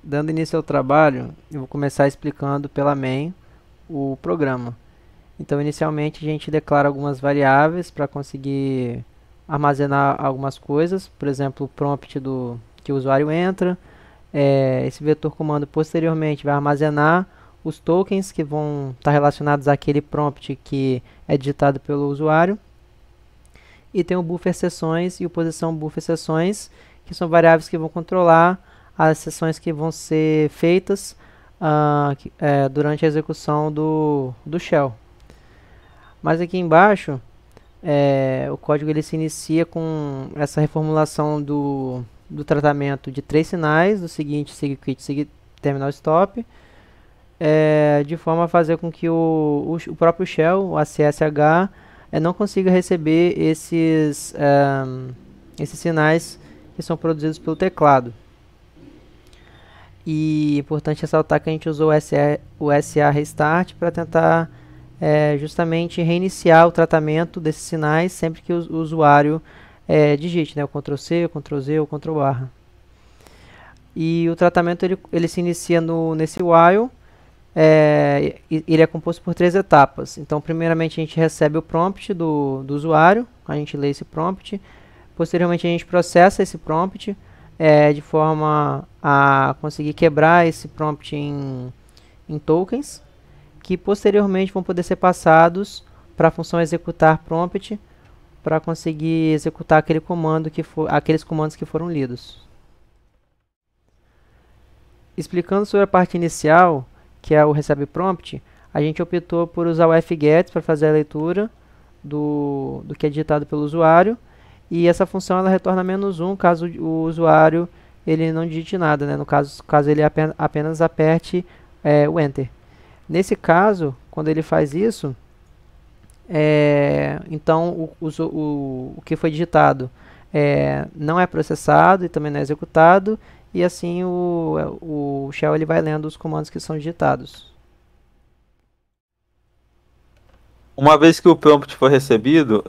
Dando início ao trabalho, eu vou começar explicando pela main o programa. Então, inicialmente, a gente declara algumas variáveis para conseguir armazenar algumas coisas, por exemplo, o prompt que o usuário entra. Esse vetor comando posteriormente vai armazenar os tokens que vão estar relacionados àquele prompt que é digitado pelo usuário. E tem o buffer sessões e o posição buffer sessões, que são variáveis que vão controlar as sessões que vão ser feitas durante a execução do shell. Mas aqui embaixo, o código ele se inicia com essa reformulação do tratamento de três sinais, do seguinte, sig quit, sig terminal stop, de forma a fazer com que o próprio shell, o ACSH, não consiga receber esses sinais que são produzidos pelo teclado. E é importante ressaltar que a gente usou o SA restart para tentar justamente reiniciar o tratamento desses sinais sempre que o usuário digite, né, o Ctrl+C, o Ctrl+Z ou o Ctrl+. E o tratamento ele se inicia nesse while. Ele é composto por três etapas. Então, primeiramente, a gente recebe o prompt do usuário, a gente lê esse prompt. Posteriormente, a gente processa esse prompt de forma a conseguir quebrar esse prompt em tokens, que posteriormente vão poder ser passados para a função executar prompt, para conseguir executar aqueles comandos que foram lidos. Explicando sobre a parte inicial, que é o recebe prompt, a gente optou por usar o fget para fazer a leitura do que é digitado pelo usuário, e essa função ela retorna -1 caso o usuário ele não digite nada, né? No caso ele apenas aperte o Enter. Nesse caso, quando ele faz isso, então o que foi digitado não é processado e também não é executado, e assim o shell ele vai lendo os comandos que são digitados. Uma vez que o prompt for recebido,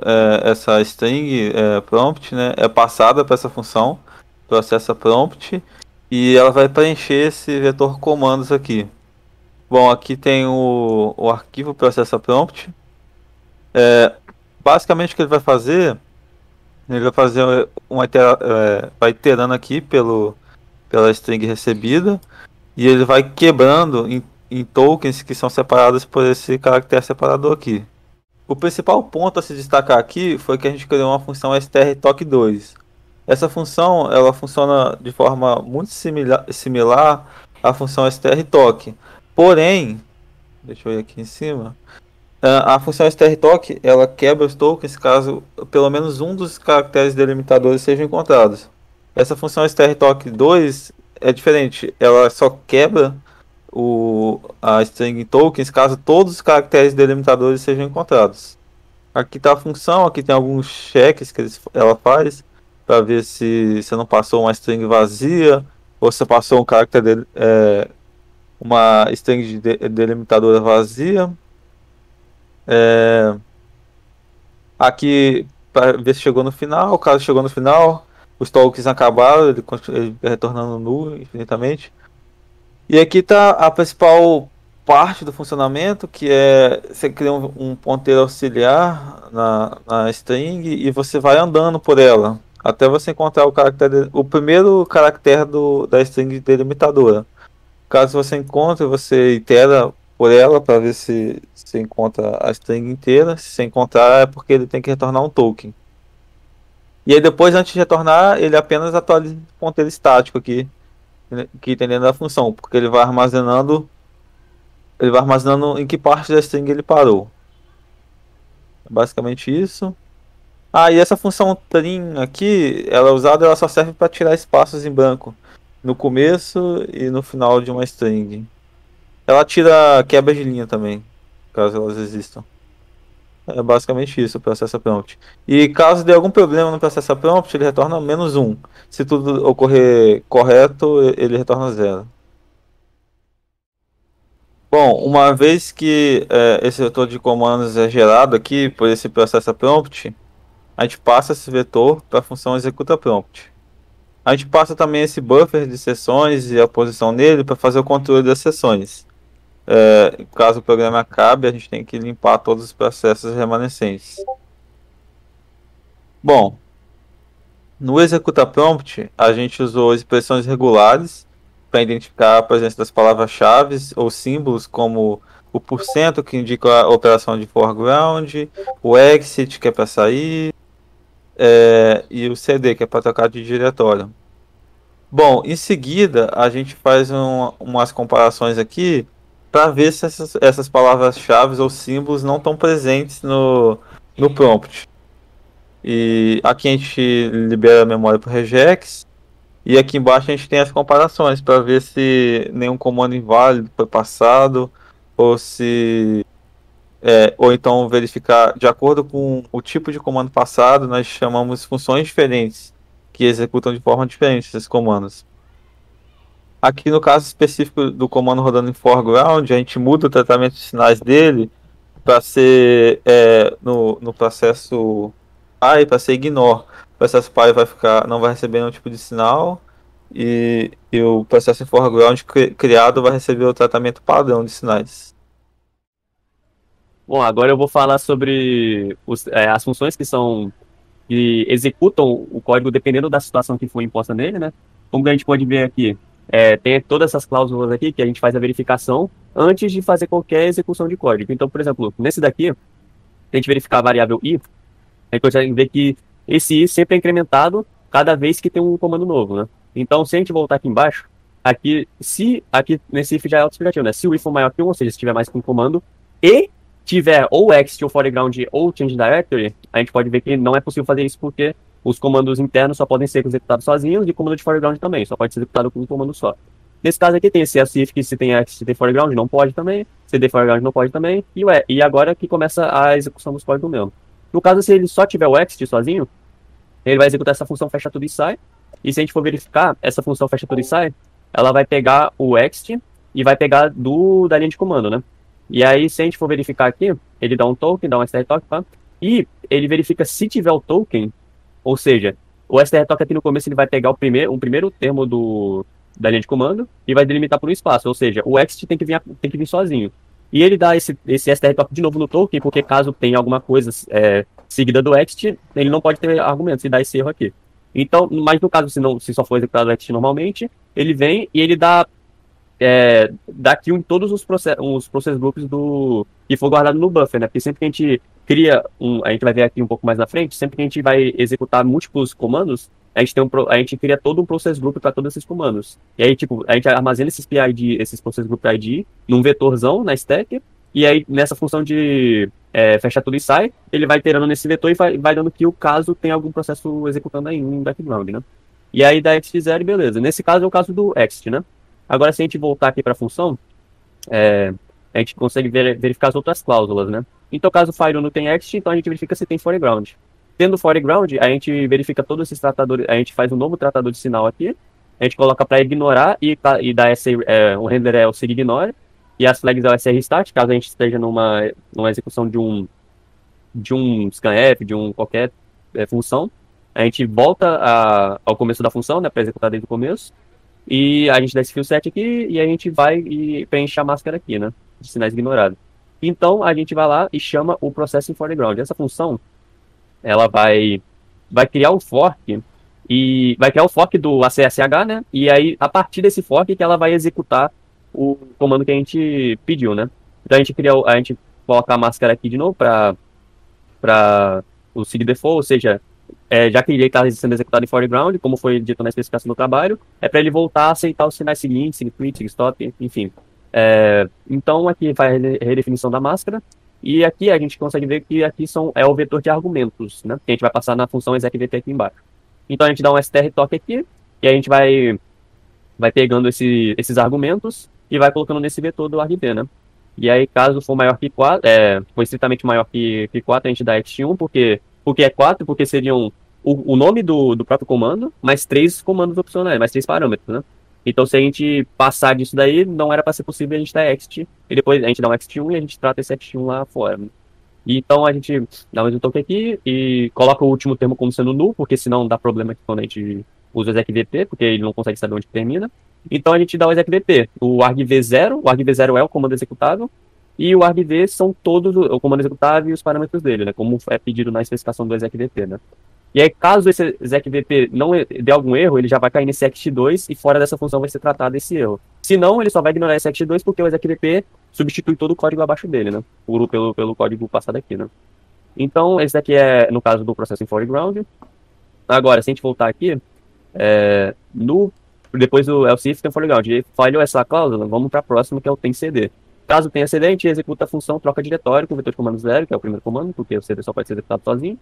essa string prompt, né, é passada para essa função, processa prompt, e ela vai preencher esse vetor comandos aqui. Bom, aqui tem o arquivo processa prompt. Basicamente o que ele vai fazer vai iterando aqui pela string recebida, e ele vai quebrando em tokens que são separados por esse caractere separador aqui. O principal ponto a se destacar aqui foi que a gente criou uma função strtoc2. Essa função ela funciona de forma muito similar à função strtoc. Porém, deixa eu ir aqui em cima. A função strtoc ela quebra os tokens caso pelo menos um dos caracteres delimitadores sejam encontrados. Essa função strtoc2 é diferente, ela só quebra a string tokens caso todos os caracteres delimitadores sejam encontrados. Aqui está a função, aqui tem alguns cheques que ela faz para ver se você não passou uma string vazia ou se passou um caractere uma string delimitadora vazia. Aqui para ver se chegou no final, caso chegou no final, os tokens acabaram, ele fica retornando nulo infinitamente. E aqui está a principal parte do funcionamento, que é você cria um ponteiro auxiliar na string e você vai andando por ela até você encontrar o primeiro caractere da string delimitadora. Caso você encontre, você itera por ela para ver se você encontra a string inteira. Se você encontrar, é porque ele tem que retornar um token. E aí depois, antes de retornar, ele apenas atualiza o ponteiro estático aqui, que tem dentro da função, porque ele vai armazenando em que parte da string ele parou. Basicamente isso. E essa função trim aqui, ela só serve para tirar espaços em branco no começo e no final de uma string. Ela tira quebra de linha também, caso elas existam. É basicamente isso o processo prompt. E caso dê algum problema no processo prompt, ele retorna -1. Se tudo ocorrer correto, ele retorna 0. Bom, uma vez que esse vetor de comandos é gerado aqui por esse processo prompt, a gente passa esse vetor para a função executa prompt. a gente passa também esse buffer de sessões e a posição nele para fazer o controle das sessões. Caso o programa acabe, a gente tem que limpar todos os processos remanescentes. Bom, no executa prompt, a gente usou expressões regulares para identificar a presença das palavras-chave ou símbolos, como o porcento, que indica a operação de foreground, o exit, que é para sair, e o CD, que é para trocar de diretório. Bom, em seguida, a gente faz umas comparações aqui para ver se essas palavras-chave ou símbolos não estão presentes no prompt. E aqui a gente libera a memória para o regex. E aqui embaixo a gente tem as comparações para ver se nenhum comando inválido foi passado, ou se ou então verificar, de acordo com o tipo de comando passado, nós chamamos funções diferentes que executam de forma diferente esses comandos. Aqui no caso específico do comando rodando em foreground, a gente muda o tratamento de sinais dele para ser no processo PY, para ser ignore. O processo PY não vai receber nenhum tipo de sinal, e o processo em foreground criado vai receber o tratamento padrão de sinais. Bom, agora eu vou falar sobre as funções que executam o código dependendo da situação que foi imposta nele, né? Como a gente pode ver aqui, tem todas essas cláusulas aqui que a gente faz a verificação antes de fazer qualquer execução de código. Então, por exemplo, nesse daqui, a gente verificar a variável i, a gente consegue ver que esse i sempre é incrementado cada vez que tem um comando novo, né? Então, se a gente voltar aqui embaixo, aqui nesse if já é autoexplicativo, né? Se o if for maior que 1, ou seja, se tiver mais que um comando, e tiver ou exit, ou foreground, ou change directory, a gente pode ver que não é possível fazer isso porque os comandos internos só podem ser executados sozinhos, e o comando de foreground também, só pode ser executado com um comando só. Nesse caso aqui tem esse if que se tem exit, se tem foreground, não pode também, se tem foreground não pode também, e agora que começa a execução dos códigos mesmo. No caso, se ele só tiver o exit sozinho, ele vai executar essa função fecha tudo e sai, e se a gente for verificar, essa função fecha tudo e sai, ela vai pegar o exit e vai pegar da linha de comando, né? E aí, se a gente for verificar aqui, ele dá um token, dá um strtoken, tá? E ele verifica se tiver o token, ou seja, o strtoken aqui no começo ele vai pegar um primeiro termo da linha de comando e vai delimitar por um espaço, ou seja, o exit tem que vir sozinho. E ele dá esse strtoken de novo no token, porque caso tenha alguma coisa seguida do exit, ele não pode ter argumentos e dá esse erro aqui. Então, mas no caso, se só for executado o exit normalmente, ele vem e ele dá daqui em todos os process groups que for guardado no buffer, né? Porque sempre que a gente cria a gente vai ver aqui um pouco mais na frente, sempre que a gente vai executar múltiplos comandos, a gente cria todo um process group para todos esses comandos. E aí, tipo, a gente armazena esses PID, esses process group ID, num vetorzão na stack, e aí nessa função de fechar tudo e sai, ele vai iterando nesse vetor e vai dando que o caso tem algum processo executando aí no background, né? E aí dá exit 0 e beleza. Nesse caso é o caso do exit, né? Agora, se a gente voltar aqui para a função, a gente consegue verificar as outras cláusulas, né? Então, caso o file não tem exit, então a gente verifica se tem foreground. Tendo foreground, a gente verifica todos esses tratadores, a gente faz um novo tratador de sinal aqui, a gente coloca para ignorar e dá o render é o sig ignore, e as flags é o sr start, caso a gente esteja numa execução de um scanf, qualquer função. A gente volta ao começo da função, né, para executar desde o começo. E a gente dá esse fill set aqui e a gente vai e preenche a máscara aqui, né? De sinais ignorados. Então, a gente vai lá e chama o processing foreground. Essa função, ela vai criar um fork e vai criar o fork do ACSH, né? E aí, a partir desse fork que ela vai executar o comando que a gente pediu, né? Então, a gente coloca a máscara aqui de novo para o sig default, ou seja, já que ele está sendo executado em foreground, como foi dito na especificação do trabalho, para ele voltar a aceitar os sinais seguintes, sig quit, sig stop, enfim. Então, aqui vai a redefinição da máscara, e aqui a gente consegue ver que aqui é o vetor de argumentos, né? Que a gente vai passar na função execvt aqui embaixo. Então, a gente dá um strtoken aqui, e a gente vai pegando esses argumentos e vai colocando nesse vetor do argv, né? E aí, caso for maior que 4, for estritamente maior que 4, a gente dá ext1, porque é 4, porque seriam o nome do próprio comando, mais 3 comandos opcionais, mais 3 parâmetros, né? Então, se a gente passar disso daí, não era para ser possível a gente dar ext, e depois a gente dá um ext1 e a gente trata esse ext1 lá fora, né? E então, a gente dá mais um token aqui e coloca o último termo como sendo null, porque senão dá problema aqui quando a gente usa o execvp, porque ele não consegue saber onde termina. Então a gente dá o execvp. O argv0 é o comando executável, e o argv são todos o comando executável e os parâmetros dele, né? Como é pedido na especificação do execvp, né? E aí, caso esse execvp não dê algum erro, ele já vai cair nesse ext2 e fora dessa função vai ser tratado esse erro. Se não, ele só vai ignorar esse ext2 porque o execvp substitui todo o código abaixo dele, né? Pelo código passado aqui, né? Então, esse daqui é no caso do processo em foreground. Agora, se a gente voltar aqui, depois do else if tem foreground. E falhou essa cláusula, vamos para a próxima, que é o tem cd. Caso tenha cd, a gente executa a função troca diretório com o vetor de comando 0, que é o primeiro comando, porque o cd só pode ser executado sozinho.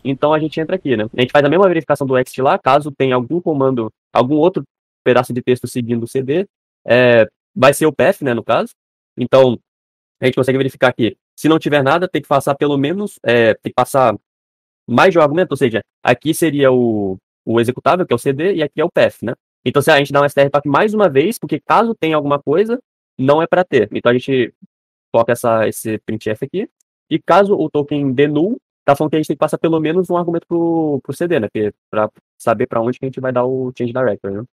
Então a gente entra aqui, né? A gente faz a mesma verificação do ext lá, caso tenha algum comando, algum outro pedaço de texto seguindo o cd, vai ser o path, né, no caso. Então, a gente consegue verificar aqui. Se não tiver nada, tem que passar pelo menos, tem que passar mais de um argumento, ou seja, aqui seria o executável, que é o cd, e aqui é o path, né? Então, se a gente dá um strpack mais uma vez, porque caso tenha alguma coisa, não é para ter. Então, a gente coloca esse printf aqui, e caso o token dê null, tá falando que a gente tem que passar pelo menos um argumento pro CD, né? Para saber para onde que a gente vai dar o change directory, né?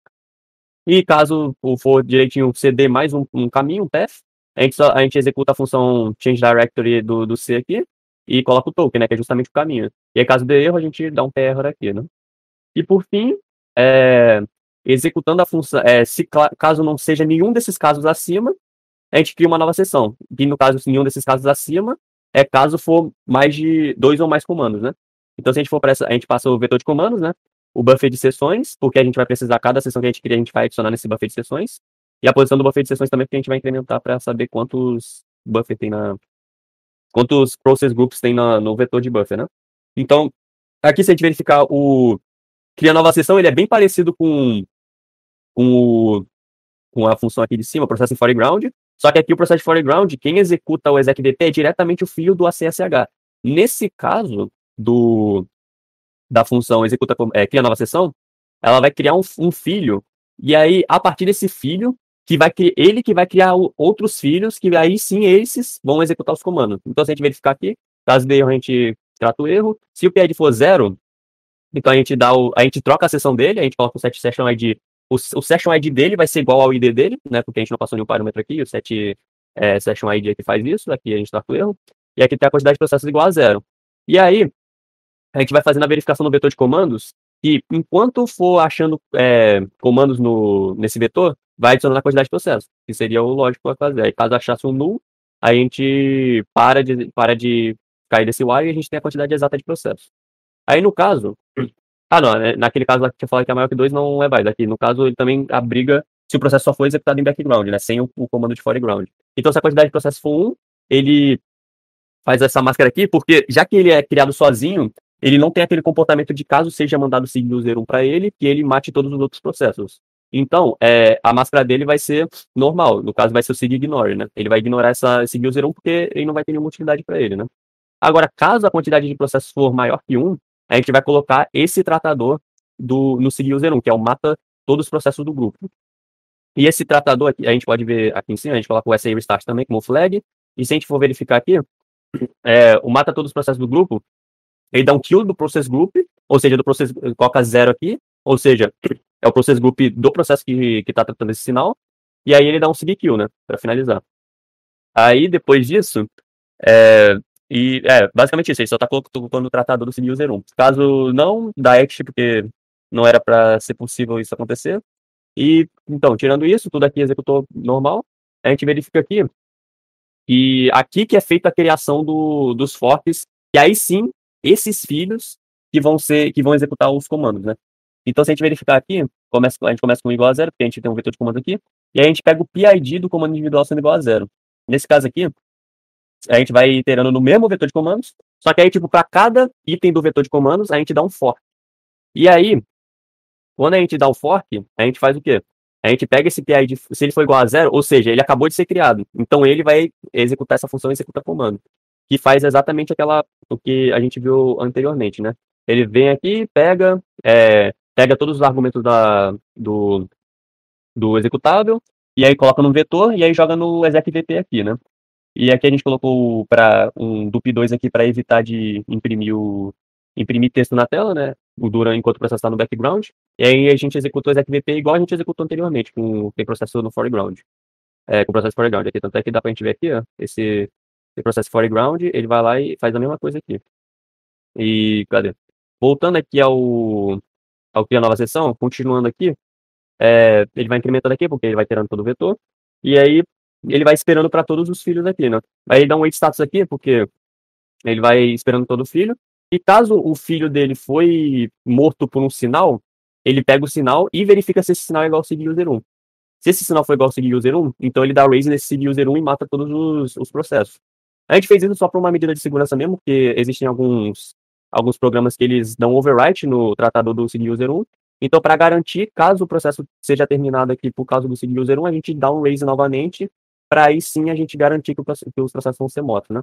E caso for direitinho CD mais um caminho, um path, a gente executa a função change directory do C aqui e coloca o token, né? Que é justamente o caminho. E aí, caso dê erro, a gente dá um p-error aqui, né? E por fim, executando a função, caso não seja nenhum desses casos acima, a gente cria uma nova seção. E no caso, nenhum desses casos acima, caso for mais de 2 ou mais comandos, né? Então, se a gente for para essa, a gente passa o vetor de comandos, né? O buffer de sessões, porque a gente vai precisar, cada sessão que a gente cria, a gente vai adicionar nesse buffer de sessões. E a posição do buffer de sessões também, porque a gente vai incrementar para saber quantos buffer tem quantos process groups tem no vetor de buffer, né? Então, aqui se a gente verificar cria nova sessão, ele é bem parecido com a função aqui de cima, o processo em foreground. Só que aqui o processo de foreground, quem executa o execvp é diretamente o filho do ACSH. Nesse caso da função cria nova sessão, ela vai criar um filho, e aí, a partir desse filho, ele que vai criar outros filhos, que aí sim esses vão executar os comandos. Então, se a gente verificar aqui, caso de erro, a gente trata o erro. Se o PID for 0, então a gente troca a sessão dele, a gente coloca o set session ID. O session ID dele vai ser igual ao ID dele, né? Porque a gente não passou nenhum parâmetro aqui, o set session ID aqui faz isso, aqui a gente troca o erro. E aqui tem a quantidade de processos igual a 0. E aí, a gente vai fazendo a verificação no vetor de comandos, e enquanto for achando comandos nesse vetor, vai adicionando a quantidade de processos, que seria o lógico a fazer. Aí, caso achasse um null, a gente para de cair desse while e a gente tem a quantidade exata de processos. Aí, no caso... não, naquele caso lá que eu falei que é maior que 2 não é válido. Aqui, no caso, ele também abriga se o processo só for executado em background, né? Sem o comando de foreground. Então, se a quantidade de processos for 1, ele faz essa máscara aqui, porque já que ele é criado sozinho, ele não tem aquele comportamento de caso seja mandado sig user 1 para ele, que ele mate todos os outros processos. Então, a máscara dele vai ser normal. No caso, vai ser o sig ignore, né? Ele vai ignorar essa sig user 1 porque ele não vai ter nenhuma utilidade para ele, né? Agora, caso a quantidade de processos for maior que 1, a gente vai colocar esse tratador no sig user 1, que é o mata todos os processos do grupo. E esse tratador aqui, a gente pode ver aqui em cima, a gente coloca o SA restart também como flag. E se a gente for verificar aqui, o mata todos os processos do grupo, ele dá um kill do process group, ou seja, coloca 0 aqui, ou seja, é o process group do processo que está tratando esse sinal. E aí ele dá um sig kill, né, para finalizar. Aí depois disso, basicamente isso, ele só está colocando o tratador do sig user 1. Caso não, dá ext, porque não era para ser possível isso acontecer. E, então, tirando isso, tudo aqui executou normal. A gente verifica aqui, e aqui que é feita a criação dos forks, e aí sim, esses filhos que vão executar os comandos, né? Então, se a gente verificar aqui, a gente começa com igual a 0, porque a gente tem um vetor de comando aqui, e aí a gente pega o PID do comando individual sendo igual a 0. Nesse caso aqui, a gente vai iterando no mesmo vetor de comandos, só que aí, tipo, para cada item do vetor de comandos, a gente dá um fork. E aí, quando a gente dá o fork, a gente faz o quê? A gente pega esse PID, se ele for igual a 0, ou seja, ele acabou de ser criado. Então, ele vai executar essa função e executa comando, que faz exatamente o que a gente viu anteriormente, né? Ele vem aqui, pega todos os argumentos do executável, e aí coloca no vetor, e aí joga no execvp aqui, né? E aqui a gente colocou para um dup2 aqui para evitar de imprimir texto na tela, né? Enquanto o processo está no background. E aí a gente executou o execvp igual a gente executou anteriormente, com o processo no foreground. Com o processo foreground aqui. Tanto é que dá pra gente ver aqui, ó, esse processo foreground, ele vai lá e faz a mesma coisa aqui. E, cadê? Voltando aqui ao criar nova seção, continuando aqui, ele vai incrementando aqui, porque ele vai iterando todo o vetor, e aí ele vai esperando para todos os filhos aqui, né? Aí ele dá um wait status aqui, porque ele vai esperando todo filho, e caso o filho dele foi morto por um sinal, ele pega o sinal e verifica se esse sinal é igual ao seed user 1. Se esse sinal for igual ao seed user 1, então ele dá raise nesse seed user 1 e mata todos os processos. A gente fez isso só por uma medida de segurança mesmo, porque existem alguns programas que eles dão overwrite no tratador do seed user 1. Então, para garantir, caso o processo seja terminado aqui por causa do seed user 1, a gente dá um raise novamente, para aí sim a gente garantir que os processos vão ser mortos, né?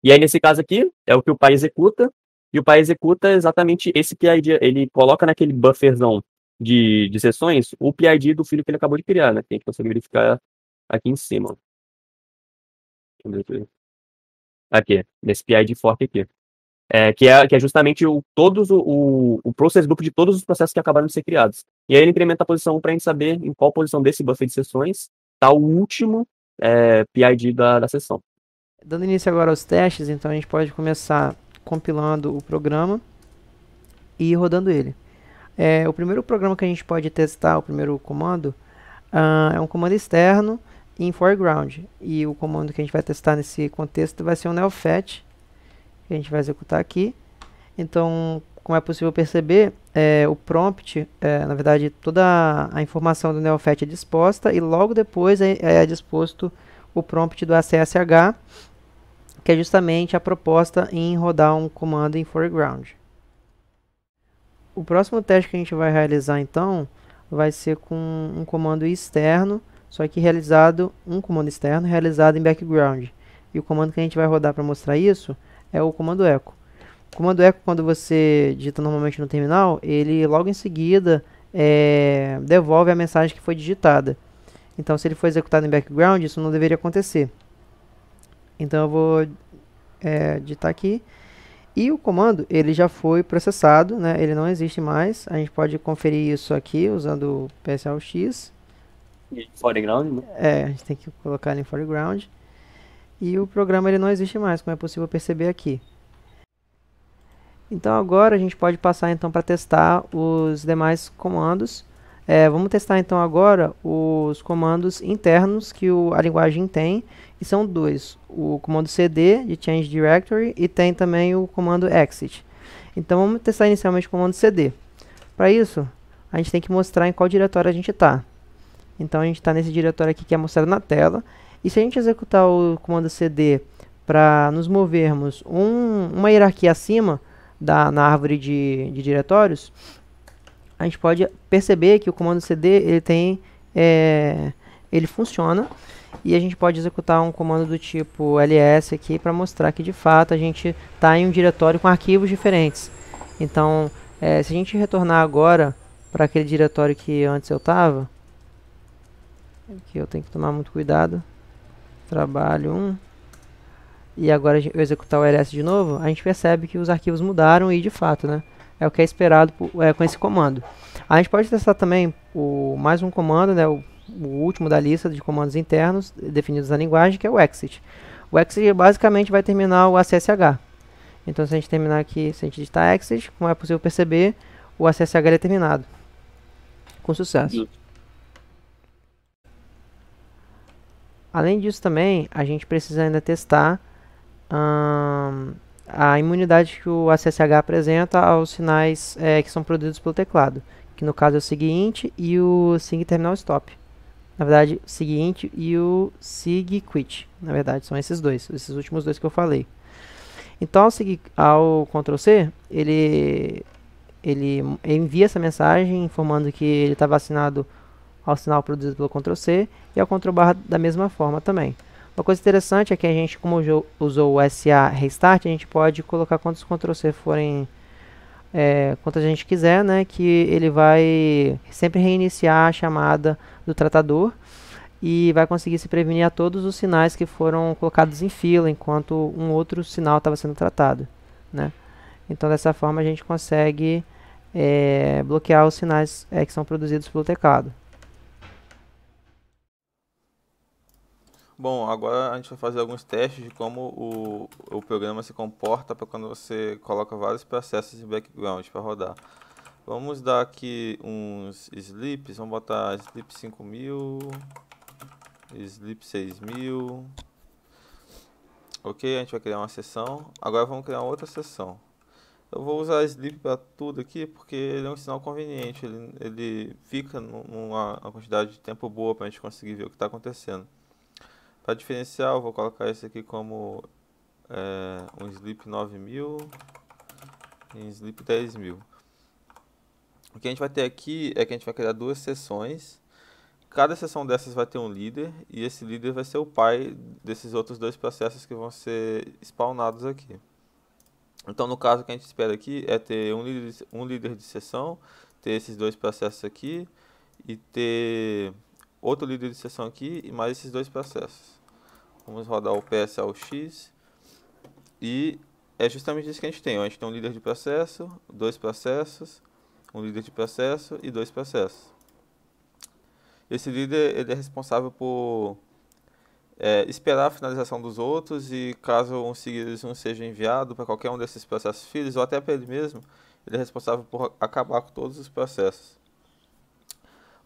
E aí, nesse caso aqui, é o que o pai executa, e o pai executa exatamente esse PID, ele coloca naquele bufferzão de sessões o PID do filho que ele acabou de criar, né? Que a gente consegue verificar aqui em cima. Aqui, nesse PID fork aqui. Que é justamente o process group de todos os processos que acabaram de ser criados. E aí ele incrementa a posição 1 para a gente saber em qual posição desse buffer de sessões está o último PID da sessão. Dando início agora aos testes, então a gente pode começar compilando o programa e rodando ele. O primeiro programa que a gente pode testar, o primeiro comando, é um comando externo em foreground. E o comando que a gente vai testar nesse contexto vai ser um neofetch, que a gente vai executar aqui. Então, como é possível perceber, o prompt, na verdade, toda a informação do neofetch é disposta e logo depois é disposto o prompt do ACSH, que é justamente a proposta em rodar um comando em foreground. O próximo teste que a gente vai realizar, então, vai ser com um comando externo, só que um comando externo realizado em background. E o comando que a gente vai rodar para mostrar isso é o comando echo. O comando echo, quando você digita normalmente no terminal, ele logo em seguida devolve a mensagem que foi digitada. Então, se ele for executado em background, isso não deveria acontecer. Então, eu vou digitar aqui. E o comando, ele já foi processado, né? Ele não existe mais. A gente pode conferir isso aqui usando o PSLX. Foreground, né? A gente tem que colocar ele em foreground. E o programa ele não existe mais, como é possível perceber aqui. Então agora a gente pode passar então para testar os demais comandos. Vamos testar então agora os comandos internos que a linguagem tem, e são dois: o comando cd de change directory e tem também o comando exit. Então vamos testar inicialmente o comando cd. Para isso, a gente tem que mostrar em qual diretório a gente está. Então a gente está nesse diretório aqui que é mostrado na tela, e se a gente executar o comando cd para nos movermos uma hierarquia acima na árvore de diretórios, a gente pode perceber que o comando cd ele funciona, e a gente pode executar um comando do tipo ls aqui para mostrar que de fato a gente está em um diretório com arquivos diferentes. Então, se a gente retornar agora para aquele diretório que antes eu estava, aqui eu tenho que tomar muito cuidado, trabalho 1, e agora eu executar o ls de novo, a gente percebe que os arquivos mudaram e de fato, né? É o que é esperado com esse comando. A gente pode testar também mais um comando, né, o último da lista de comandos internos definidos na linguagem, que é o exit. O exit basicamente vai terminar o ACSH. Então, se a gente terminar aqui, se a gente digitar exit, como é possível perceber, o ACSH é terminado com sucesso. Além disso também, a gente precisa ainda testar a imunidade que o ACSH apresenta aos sinais que são produzidos pelo teclado, que no caso é o SIGINT e o SIGTerminalStop. Na verdade, o SIGINT e o SIGQuit. Na verdade, são esses últimos dois que eu falei. Então, ao Ctrl+C, ele envia essa mensagem informando que ele está vacinado ao sinal produzido pelo Ctrl+C e ao Ctrl+ da mesma forma também. Uma coisa interessante é que a gente, como usou o SA Restart, a gente pode colocar quantos Ctrl+C forem, quantas a gente quiser, né, que ele vai sempre reiniciar a chamada do tratador e vai conseguir se prevenir a todos os sinais que foram colocados em fila enquanto um outro sinal estava sendo tratado, né? Então dessa forma a gente consegue bloquear os sinais que são produzidos pelo teclado. Bom, agora a gente vai fazer alguns testes de como o programa se comporta para quando você coloca vários processos em background para rodar. Vamos dar aqui uns sleeps, vamos botar sleep 5000, sleep 6000. Ok, a gente vai criar uma sessão. Agora vamos criar outra sessão. Eu vou usar sleep para tudo aqui porque ele é um sinal conveniente. Ele fica numa quantidade de tempo boa para a gente conseguir ver o que está acontecendo. Para diferenciar, eu vou colocar esse aqui como um sleep 9000 e um sleep 10000. O que a gente vai ter aqui é que a gente vai criar duas sessões. Cada sessão dessas vai ter um líder, e esse líder vai ser o pai desses outros dois processos que vão ser spawnados aqui. Então, no caso, o que a gente espera aqui é ter um líder de sessão, ter esses dois processos aqui, e ter outro líder de sessão aqui, e mais esses dois processos. Vamos rodar o PSLX, e é justamente isso que a gente tem. A gente tem um líder de processo, dois processos, um líder de processo e dois processos. Esse líder ele é responsável por esperar a finalização dos outros, e caso um seguidor não seja enviado para qualquer um desses processos filhos, ou até para ele mesmo, ele é responsável por acabar com todos os processos.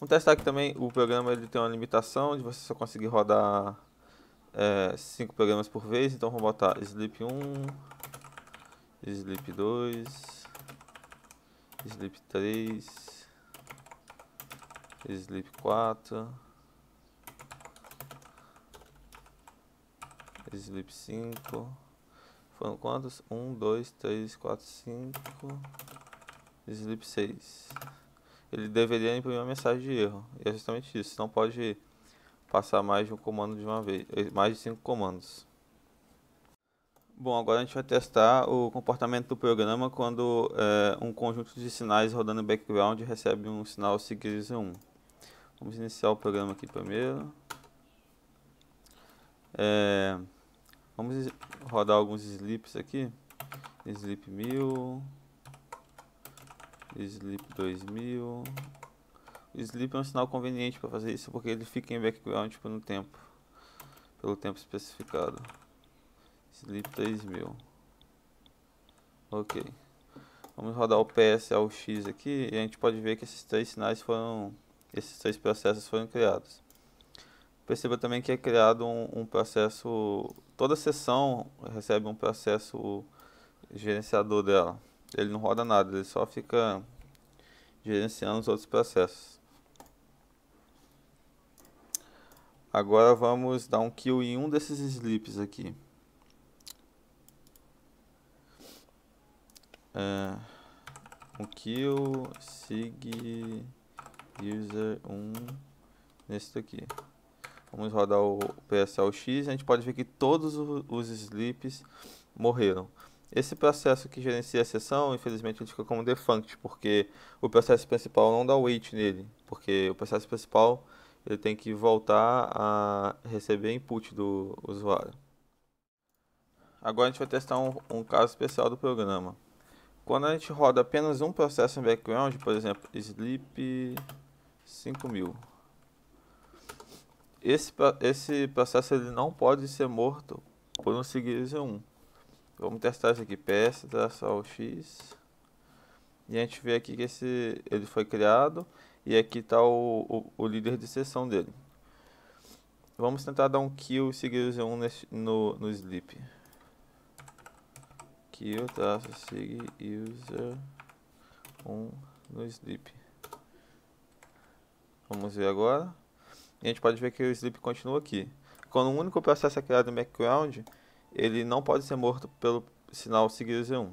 Vamos testar que também o programa ele tem uma limitação de você só conseguir rodar 5 programas por vez, então vamos botar sleep 1, sleep 2, sleep 3, sleep 4, sleep 5. Foram quantos? 1, 2, 3, 4, 5. Sleep 6. Ele deveria imprimir uma mensagem de erro. E é justamente isso. Não pode passar mais de um comando de uma vez. Mais de 5 comandos. Bom, agora a gente vai testar o comportamento do programa quando um conjunto de sinais rodando em background recebe um sinal seguido 1. Vamos iniciar o programa aqui primeiro. Vamos rodar alguns sleeps aqui. Sleep 1000, sleep 2000. O sleep é um sinal conveniente para fazer isso porque ele fica em background pelo tempo especificado. Sleep 3000. Ok. Vamos rodar o PSLX aqui e a gente pode ver que esses três processos foram criados. Perceba também que é criado um processo, toda sessão recebe um processo gerenciador dela. Ele não roda nada, ele só fica gerenciando os outros processos. Agora vamos dar um kill em um desses sleeps aqui. Um kill sig user 1 nesse daqui. Vamos rodar o PSLX e a gente pode ver que todos os sleeps morreram. Esse processo que gerencia a sessão, infelizmente ele fica como defunct, porque o processo principal não dá wait nele, porque o processo principal ele tem que voltar a receber input do usuário. Agora a gente vai testar um caso especial do programa. Quando a gente roda apenas um processo em background, por exemplo, sleep 5000. Esse processo ele não pode ser morto por um seguir 1. Vamos testar isso aqui, ps-x, e a gente vê aqui que ele foi criado, e aqui está o líder de sessão dele. Vamos tentar dar um kill seguir 1 no sleep. Kill-sig user 1 no sleep. Vamos ver agora. E a gente pode ver que o sleep continua aqui. Quando um único processo é criado em background, ele não pode ser morto pelo sinal seguir 1.